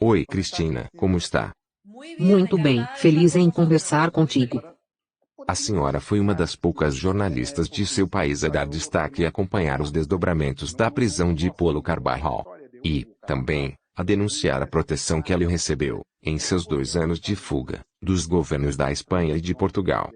Oi Cristina, como está? Muito bem, feliz em conversar contigo. A senhora foi uma das poucas jornalistas de seu país a dar destaque e acompanhar os desdobramentos da prisão de Polo Carbajal. E, também, a denunciar a proteção que ele recebeu, em seus 2 anos de fuga, dos governos da Espanha e de Portugal.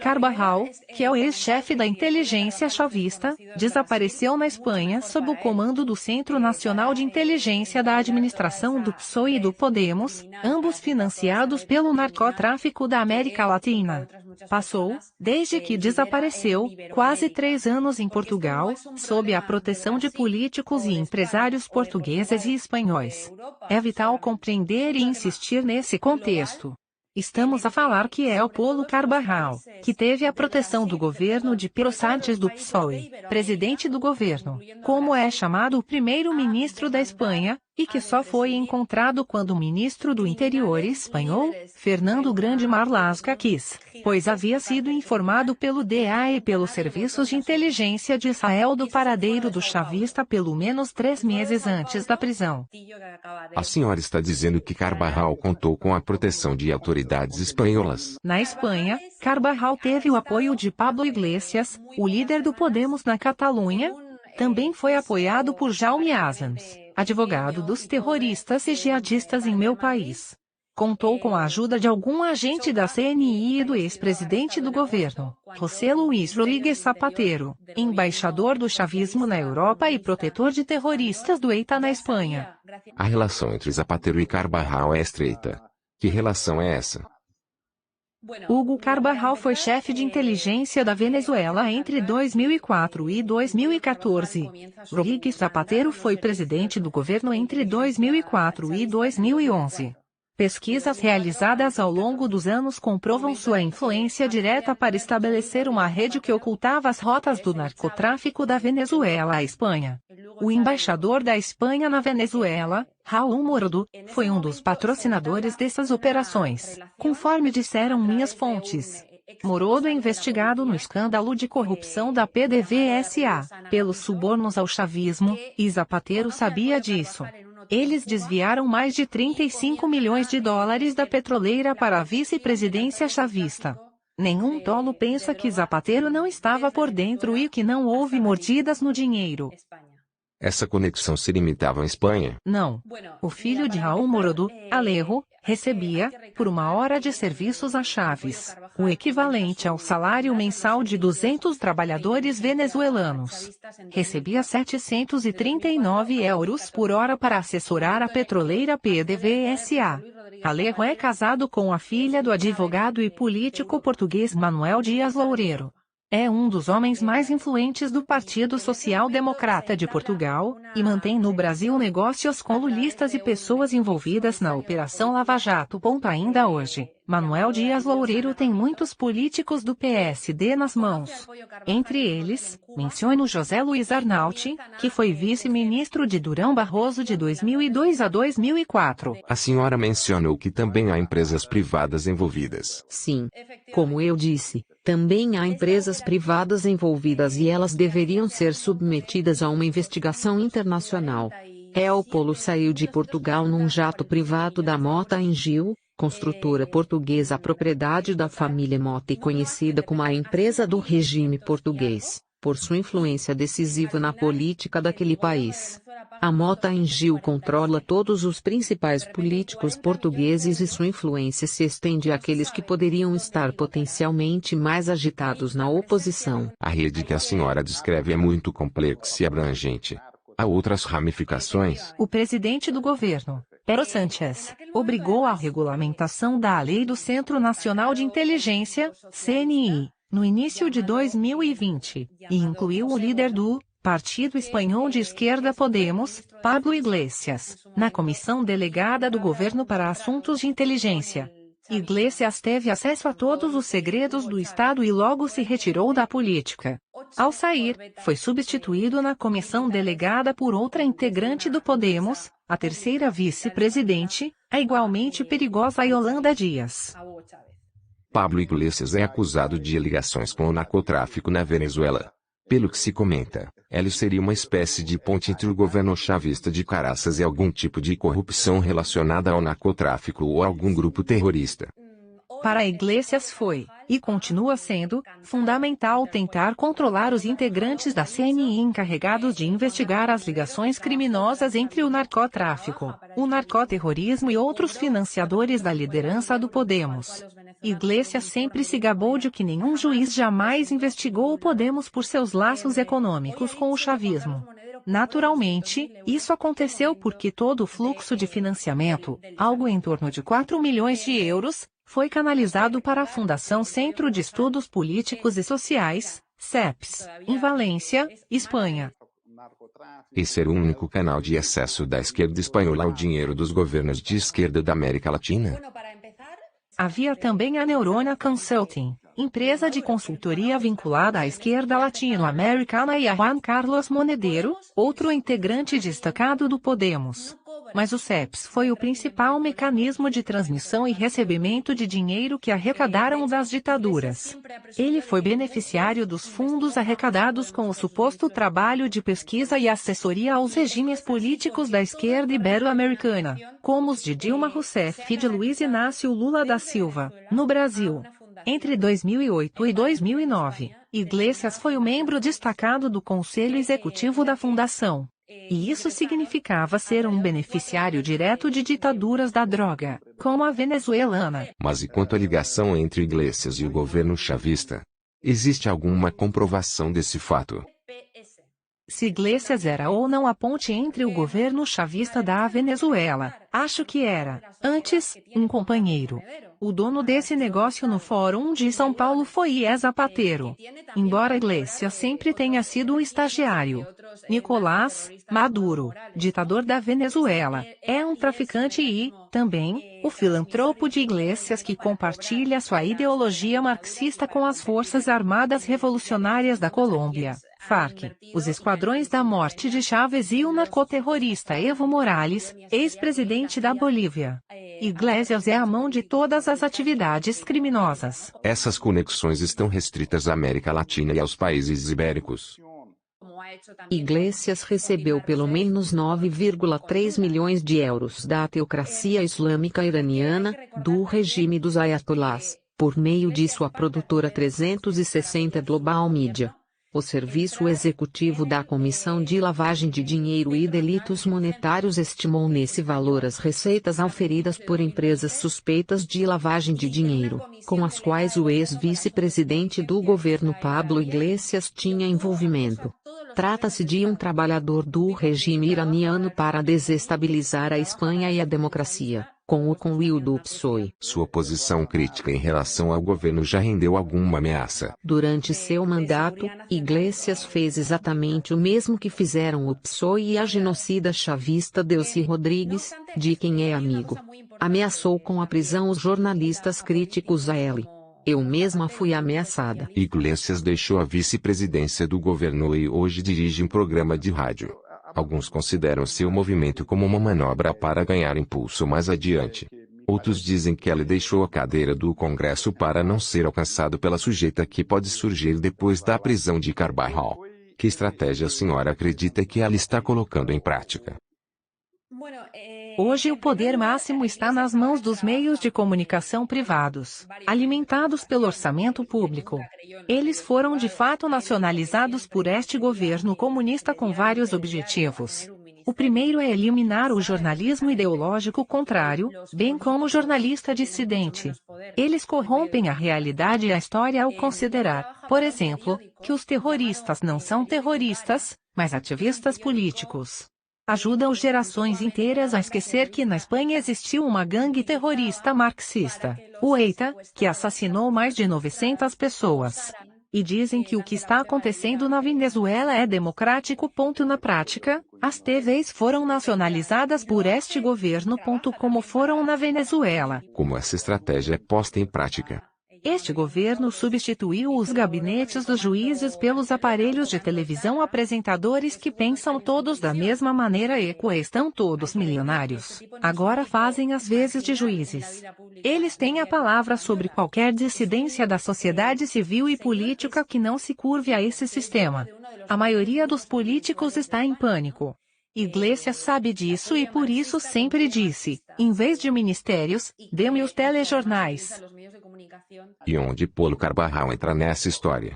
Carbajal, que é o ex-chefe da inteligência chavista, desapareceu na Espanha sob o comando do Centro Nacional de Inteligência da administração do PSOE e do Podemos, ambos financiados pelo narcotráfico da América Latina. Passou, desde que desapareceu, quase 3 anos em Portugal, sob a proteção de políticos e empresários portugueses e espanhóis. É vital compreender e insistir nesse contexto. Estamos a falar que é o Polo Carbajal, que teve a proteção do governo de Pedro Sánchez do PSOE, presidente do governo, como é chamado o primeiro-ministro da Espanha, e que só foi encontrado quando o ministro do Interior espanhol, Fernando Grande Marlaska quis, pois havia sido informado pelo DEA e pelos serviços de inteligência de Israel do paradeiro do chavista pelo menos 3 meses antes da prisão. A senhora está dizendo que Carbajal contou com a proteção de autoridades espanholas. Na Espanha, Carbajal teve o apoio de Pablo Iglesias, o líder do Podemos na Catalunha. Também foi apoiado por Jaume Asens, advogado dos terroristas e jihadistas em meu país. Contou com a ajuda de algum agente da CNI e do ex-presidente do governo, José Luís Rodríguez Zapatero, embaixador do chavismo na Europa e protetor de terroristas do ETA na Espanha. A relação entre Zapatero e Carbajal é estreita. Que relação é essa? Hugo Carbajal foi chefe de inteligência da Venezuela entre 2004 e 2014. Rodríguez Zapatero foi presidente do governo entre 2004 e 2011. Pesquisas realizadas ao longo dos anos comprovam sua influência direta para estabelecer uma rede que ocultava as rotas do narcotráfico da Venezuela à Espanha. O embaixador da Espanha na Venezuela, Raul Morodo, foi um dos patrocinadores dessas operações, conforme disseram minhas fontes. Morodo é investigado no escândalo de corrupção da PDVSA, pelos subornos ao chavismo, e Zapatero sabia disso. Eles desviaram mais de 35 milhões de dólares da petroleira para a vice-presidência chavista. Nenhum tolo pensa que Zapatero não estava por dentro e que não houve mordidas no dinheiro. Essa conexão se limitava à Espanha? Não. O filho de Raul Morodo, Alejo, recebia, por 1 hora de serviços a Chaves, o equivalente ao salário mensal de 200 trabalhadores venezuelanos. Recebia 739 euros por hora para assessorar a petroleira PDVSA. Alejo é casado com a filha do advogado e político português Manuel Dias Loureiro. É um dos homens mais influentes do Partido Social Democrata de Portugal, e mantém no Brasil negócios com lulistas e pessoas envolvidas na Operação Lava Jato. Ainda hoje, Manuel Dias Loureiro tem muitos políticos do PSD nas mãos. Entre eles, menciono José Luiz Arnaut, que foi vice-ministro de Durão Barroso de 2002 a 2004. A senhora mencionou que também há empresas privadas envolvidas. Sim. Como eu disse, também há empresas privadas envolvidas e elas deveriam ser submetidas a uma investigação internacional. O Polo saiu de Portugal num jato privado da Mota Engil, construtora portuguesa propriedade da família Mota e conhecida como a empresa do regime português, por sua influência decisiva na política daquele país. A Mota Engil controla todos os principais políticos portugueses e sua influência se estende àqueles que poderiam estar potencialmente mais agitados na oposição. A rede que a senhora descreve é muito complexa e abrangente. Há outras ramificações? O presidente do governo, Pedro Sánchez, obrigou a regulamentação da Lei do Centro Nacional de Inteligência, CNI, no início de 2020, e incluiu o líder do Partido Espanhol de Esquerda Podemos, Pablo Iglesias, na comissão delegada do governo para assuntos de inteligência. Iglesias teve acesso a todos os segredos do Estado e logo se retirou da política. Ao sair, foi substituído na comissão delegada por outra integrante do Podemos, a terceira vice-presidente, a igualmente perigosa Yolanda Dias. Pablo Iglesias é acusado de ligações com o narcotráfico na Venezuela. Pelo que se comenta, ela seria uma espécie de ponte entre o governo chavista de Caracas e algum tipo de corrupção relacionada ao narcotráfico ou algum grupo terrorista. Para Iglesias foi, e continua sendo, fundamental tentar controlar os integrantes da CNI encarregados de investigar as ligações criminosas entre o narcotráfico, o narcoterrorismo e outros financiadores da liderança do Podemos. Iglesias sempre se gabou de que nenhum juiz jamais investigou o Podemos por seus laços econômicos com o chavismo. Naturalmente, isso aconteceu porque todo o fluxo de financiamento, algo em torno de 4 milhões de euros, foi canalizado para a Fundação Centro de Estudos Políticos e Sociais, CEPS, em Valência, Espanha. Esse era o único canal de acesso da esquerda espanhola ao dinheiro dos governos de esquerda da América Latina? Havia também a Neurona Consulting, empresa de consultoria vinculada à esquerda latino-americana, e a Juan Carlos Monedero, outro integrante destacado do Podemos. Mas o CEPS foi o principal mecanismo de transmissão e recebimento de dinheiro que arrecadaram das ditaduras. Ele foi beneficiário dos fundos arrecadados com o suposto trabalho de pesquisa e assessoria aos regimes políticos da esquerda ibero-americana, como os de Dilma Rousseff e de Luiz Inácio Lula da Silva, no Brasil. Entre 2008 e 2009, Iglesias foi o membro destacado do Conselho Executivo da Fundação. E isso significava ser um beneficiário direto de ditaduras da droga, como a venezuelana. Mas e quanto à ligação entre Iglesias e o governo chavista? Existe alguma comprovação desse fato? Se Iglesias era ou não a ponte entre o governo chavista da Venezuela, acho que era, antes, um companheiro. O dono desse negócio no Fórum de São Paulo foi Ies Zapatero. Embora Iglesias sempre tenha sido um estagiário. Nicolás Maduro, ditador da Venezuela, é um traficante e, também, o filantropo de Iglesias que compartilha sua ideologia marxista com as Forças Armadas Revolucionárias da Colômbia, FARC, os Esquadrões da Morte de Chávez e o narcoterrorista Evo Morales, ex-presidente da Bolívia. Iglesias é a mão de todas as atividades criminosas. Essas conexões estão restritas à América Latina e aos países ibéricos. Iglesias recebeu pelo menos 9,3 milhões de euros da teocracia islâmica iraniana, do regime dos ayatolás, por meio de sua produtora 360 Global Media. O Serviço Executivo da Comissão de Lavagem de Dinheiro e Delitos Monetários estimou nesse valor as receitas auferidas por empresas suspeitas de lavagem de dinheiro, com as quais o ex-vice-presidente do governo Pablo Iglesias tinha envolvimento. Trata-se de um trabalhador do regime iraniano para desestabilizar a Espanha e a democracia, com o conluio do PSOE. Sua posição crítica em relação ao governo já rendeu alguma ameaça? Durante seu mandato, Iglesias fez exatamente o mesmo que fizeram o PSOE e a genocida chavista Delcy Rodrigues, de quem é amigo. Ameaçou com a prisão os jornalistas críticos a ele. Eu mesma fui ameaçada. Iglesias deixou a vice-presidência do governo e hoje dirige um programa de rádio. Alguns consideram seu movimento como uma manobra para ganhar impulso mais adiante. Outros dizem que ela deixou a cadeira do Congresso para não ser alcançado pela sujeita que pode surgir depois da prisão de Carvajal. Que estratégia a senhora acredita que ela está colocando em prática? Hoje o poder máximo está nas mãos dos meios de comunicação privados, alimentados pelo orçamento público. Eles foram de fato nacionalizados por este governo comunista com vários objetivos. O primeiro é eliminar o jornalismo ideológico contrário, bem como o jornalista dissidente. Eles corrompem a realidade e a história ao considerar, por exemplo, que os terroristas não são terroristas, mas ativistas políticos. Ajudam gerações inteiras a esquecer que na Espanha existiu uma gangue terrorista marxista, o ETA, que assassinou mais de 900 pessoas. E dizem que o que está acontecendo na Venezuela é democrático. Na prática, as TVs foram nacionalizadas por este governo. Como foram na Venezuela. Como essa estratégia é posta em prática? Este governo substituiu os gabinetes dos juízes pelos aparelhos de televisão apresentadores que pensam todos da mesma maneira e estão todos milionários. Agora fazem as vezes de juízes. Eles têm a palavra sobre qualquer dissidência da sociedade civil e política que não se curve a esse sistema. A maioria dos políticos está em pânico. Iglesias sabe disso e por isso sempre disse, em vez de ministérios, dê-me os telejornais. E onde Polo Carbaral entra nessa história?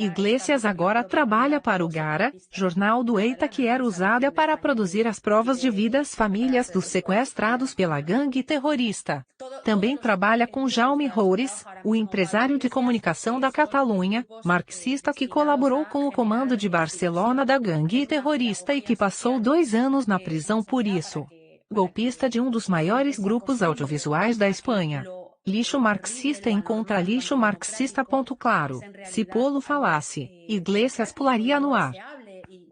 Iglesias agora trabalha para o Gara, jornal do ETA que era usada para produzir as provas de vida das famílias dos sequestrados pela gangue terrorista. Também trabalha com Jaume Roures, o empresário de comunicação da Catalunha, marxista que colaborou com o comando de Barcelona da gangue terrorista e que passou 2 anos na prisão por isso. Golpista de um dos maiores grupos audiovisuais da Espanha. Lixo marxista encontra lixo marxista. Claro, se Polo falasse, Iglesias pularia no ar.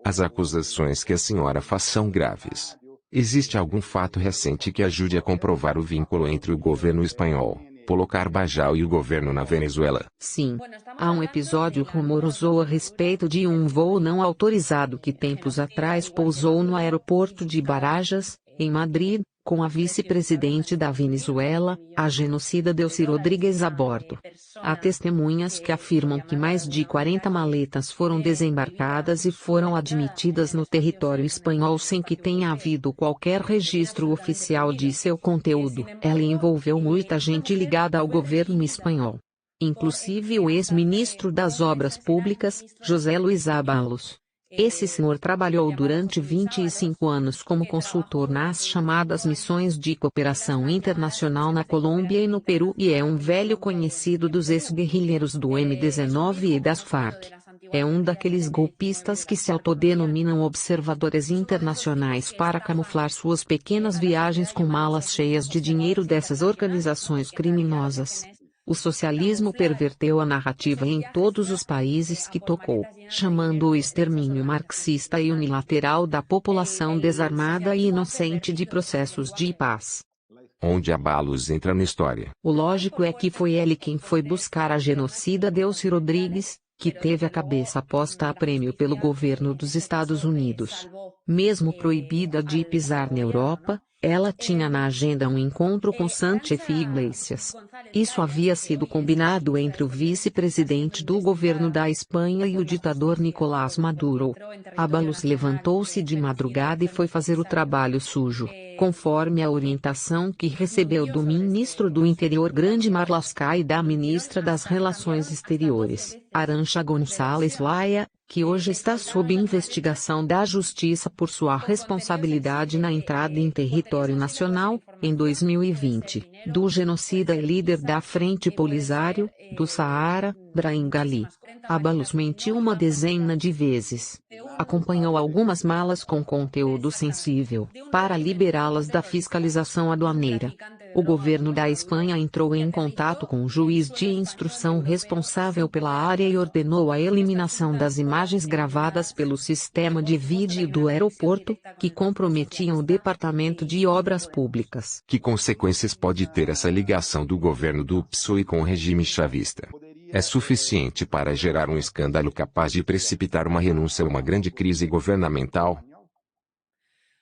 As acusações que a senhora faz são graves. Existe algum fato recente que ajude a comprovar o vínculo entre o governo espanhol, Polo Carbaral e o governo na Venezuela? Sim. Há um episódio rumoroso a respeito de um voo não autorizado que tempos atrás pousou no aeroporto de Barajas, em Madrid, com a vice-presidente da Venezuela, a genocida Delcy Rodríguez a bordo. Há testemunhas que afirmam que mais de 40 maletas foram desembarcadas e foram admitidas no território espanhol sem que tenha havido qualquer registro oficial de seu conteúdo. Ela envolveu muita gente ligada ao governo espanhol, inclusive o ex-ministro das Obras Públicas, José Luis Ábalos. Esse senhor trabalhou durante 25 anos como consultor nas chamadas missões de cooperação internacional na Colômbia e no Peru e é um velho conhecido dos ex-guerrilheiros do M-19 e das Farc. É um daqueles golpistas que se autodenominam observadores internacionais para camuflar suas pequenas viagens com malas cheias de dinheiro dessas organizações criminosas. O socialismo perverteu a narrativa em todos os países que tocou, chamando o extermínio marxista e unilateral da população desarmada e inocente de processos de paz. Onde Ábalos entra na história? O lógico é que foi ele quem foi buscar a genocida Delcy Rodríguez, que teve a cabeça posta a prêmio pelo governo dos Estados Unidos. Mesmo proibida de pisar na Europa, ela tinha na agenda um encontro com Sánchez Iglesias. Isso havia sido combinado entre o vice-presidente do governo da Espanha e o ditador Nicolás Maduro. Ábalos levantou-se de madrugada e foi fazer o trabalho sujo, conforme a orientação que recebeu do ministro do Interior Grande Marlaska e da ministra das Relações Exteriores, Arantxa González Laya, que hoje está sob investigação da Justiça por sua responsabilidade na entrada em território nacional, em 2020, do genocida e líder da Frente Polisário, do Saara, Brahim Ghali. Ábalos mentiu uma dezena de vezes. Acompanhou algumas malas com conteúdo sensível, para liberá-las da fiscalização aduaneira. O governo da Espanha entrou em contato com o juiz de instrução responsável pela área e ordenou a eliminação das imagens gravadas pelo sistema de vídeo do aeroporto, que comprometiam o Departamento de Obras Públicas. Que consequências pode ter essa ligação do governo do PSOE com o regime chavista? É suficiente para gerar um escândalo capaz de precipitar uma renúncia ou uma grande crise governamental?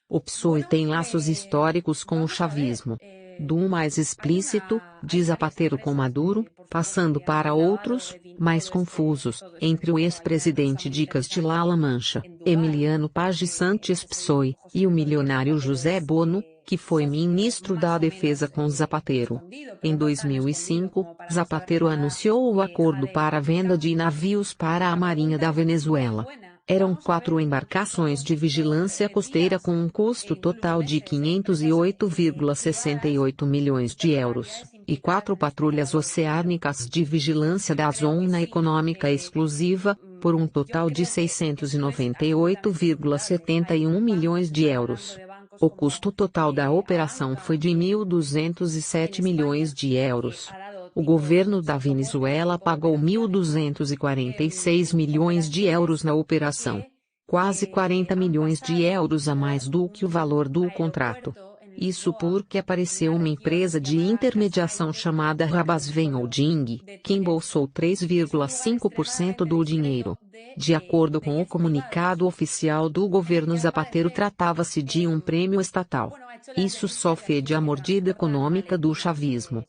O PSOE tem laços históricos com o chavismo. Do mais explícito, de Zapatero com Maduro, passando para outros, mais confusos, entre o ex-presidente de Castilla-La Mancha, Emiliano Paz Santos PSOE, e o milionário José Bono, que foi ministro da Defesa com Zapatero. Em 2005, Zapatero anunciou o acordo para a venda de navios para a Marinha da Venezuela. Eram 4 embarcações de vigilância costeira com um custo total de 508,68 milhões de euros, e 4 patrulhas oceânicas de vigilância da Zona Econômica Exclusiva, por um total de 698,71 milhões de euros. O custo total da operação foi de 1.207 milhões de euros. O governo da Venezuela pagou 1.246 milhões de euros na operação. Quase 40 milhões de euros a mais do que o valor do contrato. Isso porque apareceu uma empresa de intermediação chamada Rabasven Holding, que embolsou 3,5% do dinheiro. De acordo com o comunicado oficial do governo Zapatero, tratava-se de um prêmio estatal. Isso só fede a mordida econômica do chavismo.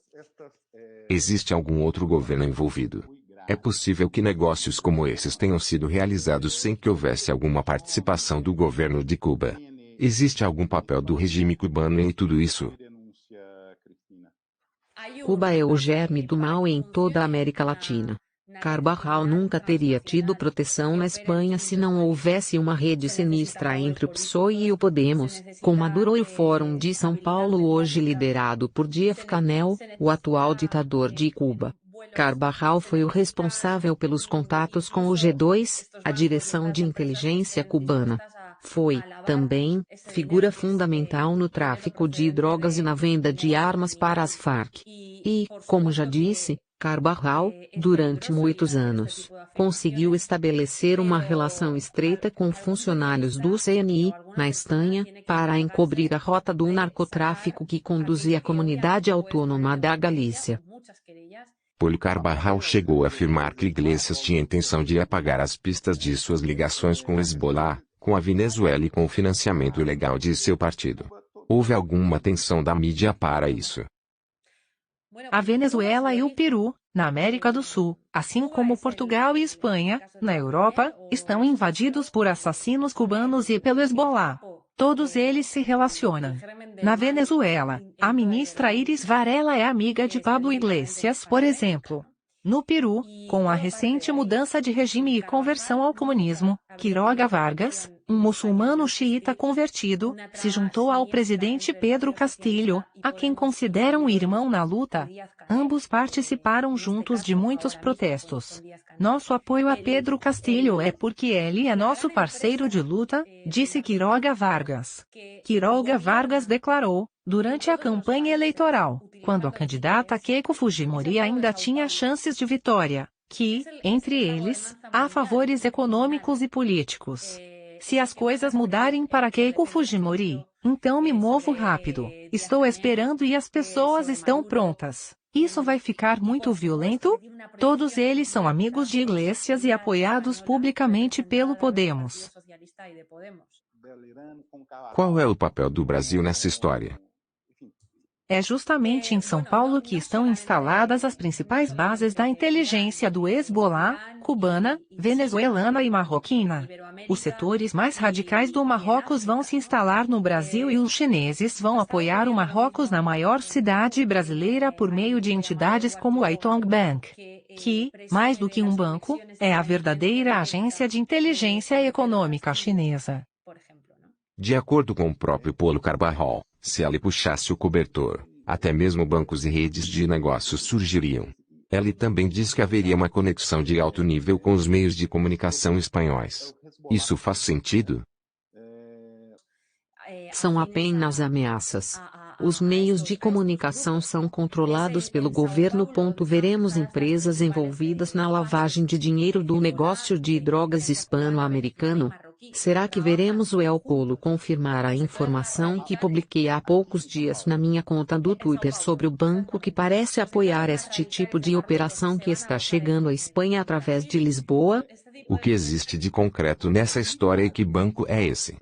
Existe algum outro governo envolvido? É possível que negócios como esses tenham sido realizados sem que houvesse alguma participação do governo de Cuba. Existe algum papel do regime cubano em tudo isso? Cuba é o germe do mal em toda a América Latina. Carvajal nunca teria tido proteção na Espanha se não houvesse uma rede sinistra entre o PSOE e o Podemos, com Maduro e o Fórum de São Paulo, hoje liderado por Díaz-Canel, o atual ditador de Cuba. Carvajal foi o responsável pelos contatos com o G2, a direção de inteligência cubana. Foi, também, figura fundamental no tráfico de drogas e na venda de armas para as Farc. E, como já disse, Carvajal, durante muitos anos, conseguiu estabelecer uma relação estreita com funcionários do CNI, na Espanha, para encobrir a rota do narcotráfico que conduzia a comunidade autônoma da Galícia. Polo Carvajal chegou a afirmar que Iglesias tinha intenção de apagar as pistas de suas ligações com o Hezbollah, com a Venezuela e com o financiamento ilegal de seu partido. Houve alguma atenção da mídia para isso? A Venezuela e o Peru, na América do Sul, assim como Portugal e Espanha, na Europa, estão invadidos por assassinos cubanos e pelo Hezbollah. Todos eles se relacionam. Na Venezuela, a ministra Iris Varela é amiga de Pablo Iglesias, por exemplo. No Peru, com a recente mudança de regime e conversão ao comunismo, Quiroga Vargas, um muçulmano xiita convertido, se juntou ao presidente Pedro Castillo, a quem consideram irmão na luta. Ambos participaram juntos de muitos protestos. Nosso apoio a Pedro Castillo é porque ele é nosso parceiro de luta, disse Quiroga Vargas. Quiroga Vargas declarou, durante a campanha eleitoral, quando a candidata Keiko Fujimori ainda tinha chances de vitória, que, entre eles, há favores econômicos e políticos. Se as coisas mudarem para Keiko Fujimori, então me movo rápido. Estou esperando e as pessoas estão prontas. Isso vai ficar muito violento? Todos eles são amigos de Iglesias e apoiados publicamente pelo Podemos. Qual é o papel do Brasil nessa história? É justamente em São Paulo que estão instaladas as principais bases da inteligência do Hezbollah, cubana, venezuelana e marroquina. Os setores mais radicais do Marrocos vão se instalar no Brasil e os chineses vão apoiar o Marrocos na maior cidade brasileira por meio de entidades como a Itong Bank, que, mais do que um banco, é a verdadeira agência de inteligência econômica chinesa. De acordo com o próprio Polo Carvajal, se ele puxasse o cobertor, até mesmo bancos e redes de negócios surgiriam. Ele também diz que haveria uma conexão de alto nível com os meios de comunicação espanhóis. Isso faz sentido? São apenas ameaças. Os meios de comunicação são controlados pelo governo. Veremos empresas envolvidas na lavagem de dinheiro do negócio de drogas hispano-americano. Será que veremos o El Polo confirmar a informação que publiquei há poucos dias na minha conta do Twitter sobre o banco que parece apoiar este tipo de operação que está chegando à Espanha através de Lisboa? O que existe de concreto nessa história e que banco é esse?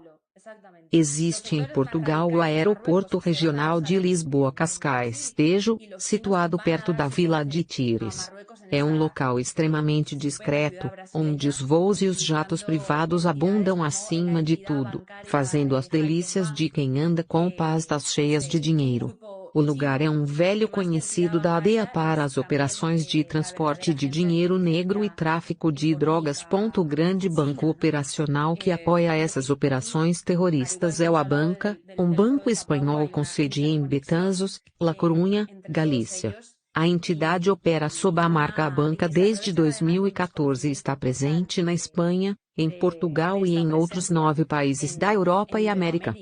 Existe em Portugal o Aeroporto Regional de Lisboa-Cascais Tejo, situado perto da Vila de Tires. É um local extremamente discreto, onde os voos e os jatos privados abundam acima de tudo, fazendo as delícias de quem anda com pastas cheias de dinheiro. O lugar é um velho conhecido da ADEA para as operações de transporte de dinheiro negro e tráfico de drogas. O grande banco operacional que apoia essas operações terroristas é o Abanca, um banco espanhol com sede em Betanzos, La Coruña, Galícia. A entidade opera sob a marca Abanca desde 2014 e está presente na Espanha, em Portugal e em outros 9 países da Europa e América.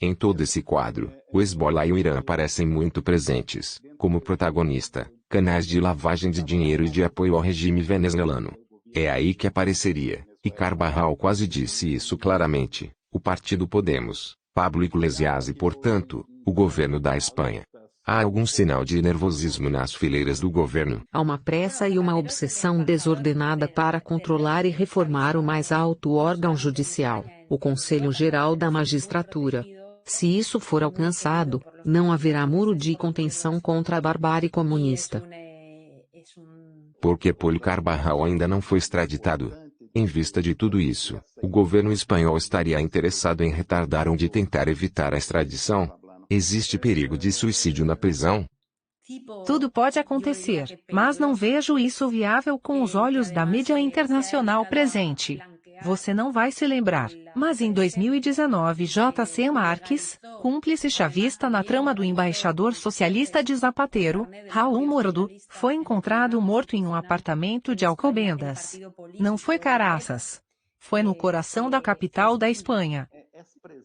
Em todo esse quadro, o Hezbollah e o Irã parecem muito presentes, como protagonista, canais de lavagem de dinheiro e de apoio ao regime venezuelano. É aí que apareceria, e Carvajal quase disse isso claramente, o partido Podemos, Pablo Iglesias e, portanto, o governo da Espanha. Há algum sinal de nervosismo nas fileiras do governo? Há uma pressa e uma obsessão desordenada para controlar e reformar o mais alto órgão judicial, o Conselho Geral da Magistratura. Se isso for alcançado, não haverá muro de contenção contra a barbárie comunista. Por que Polo Carbajo ainda não foi extraditado? Em vista de tudo isso, o governo espanhol estaria interessado em retardar ou de tentar evitar a extradição? Existe perigo de suicídio na prisão? Tudo pode acontecer, mas não vejo isso viável com os olhos da mídia internacional presente. Você não vai se lembrar, mas em 2019 J.C. Marques, cúmplice chavista na trama do embaixador socialista de Zapatero, Raul Mordo, foi encontrado morto em um apartamento de Alcobendas. Não foi Caraças. Foi no coração da capital da Espanha.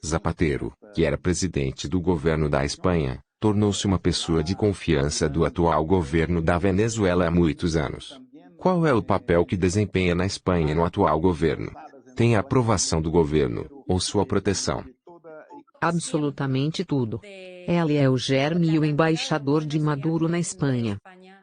Zapatero, que era presidente do governo da Espanha, tornou-se uma pessoa de confiança do atual governo da Venezuela há muitos anos. Qual é o papel que desempenha na Espanha no atual governo? Tem a aprovação do governo, ou sua proteção? Absolutamente tudo. Ela é o germe e o embaixador de Maduro na Espanha.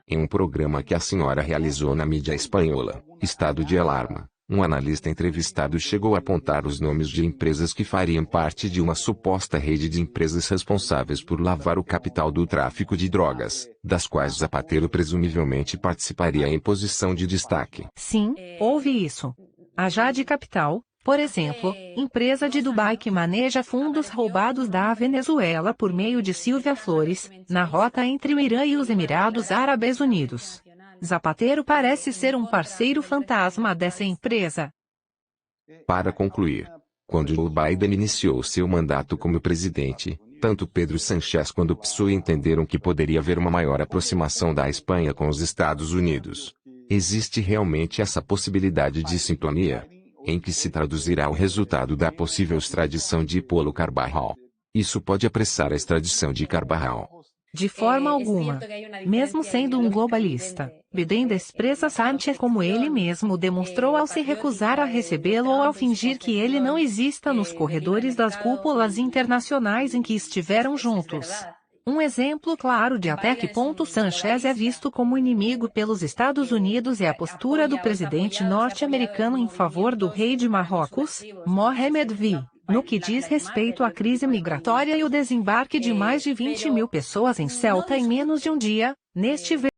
Em um programa que a senhora realizou na mídia espanhola, Estado de Alarma, um analista entrevistado chegou a apontar os nomes de empresas que fariam parte de uma suposta rede de empresas responsáveis por lavar o capital do tráfico de drogas, das quais Zapatero presumivelmente participaria em posição de destaque. Sim, houve isso. A Jade Capital, por exemplo, empresa de Dubai que maneja fundos roubados da Venezuela por meio de Silvia Flores, na rota entre o Irã e os Emirados Árabes Unidos. Zapatero parece ser um parceiro fantasma dessa empresa. Para concluir, quando Joe Biden iniciou seu mandato como presidente, tanto Pedro Sánchez quanto PSOE entenderam que poderia haver uma maior aproximação da Espanha com os Estados Unidos. Existe realmente essa possibilidade de sintonia? Em que se traduzirá o resultado da possível extradição de Polo Carbajo? Isso pode apressar a extradição de Carbajo? De forma alguma. Mesmo sendo um globalista, Biden despreza Sánchez como ele mesmo demonstrou ao se recusar a recebê-lo ou ao fingir que ele não exista nos corredores das cúpulas internacionais em que estiveram juntos. Um exemplo claro de até que ponto Sánchez é visto como inimigo pelos Estados Unidos é a postura do presidente norte-americano em favor do rei de Marrocos, Mohammed V, no que diz respeito à crise migratória e o desembarque de mais de 20 mil pessoas em Ceuta em menos de um dia, neste verão.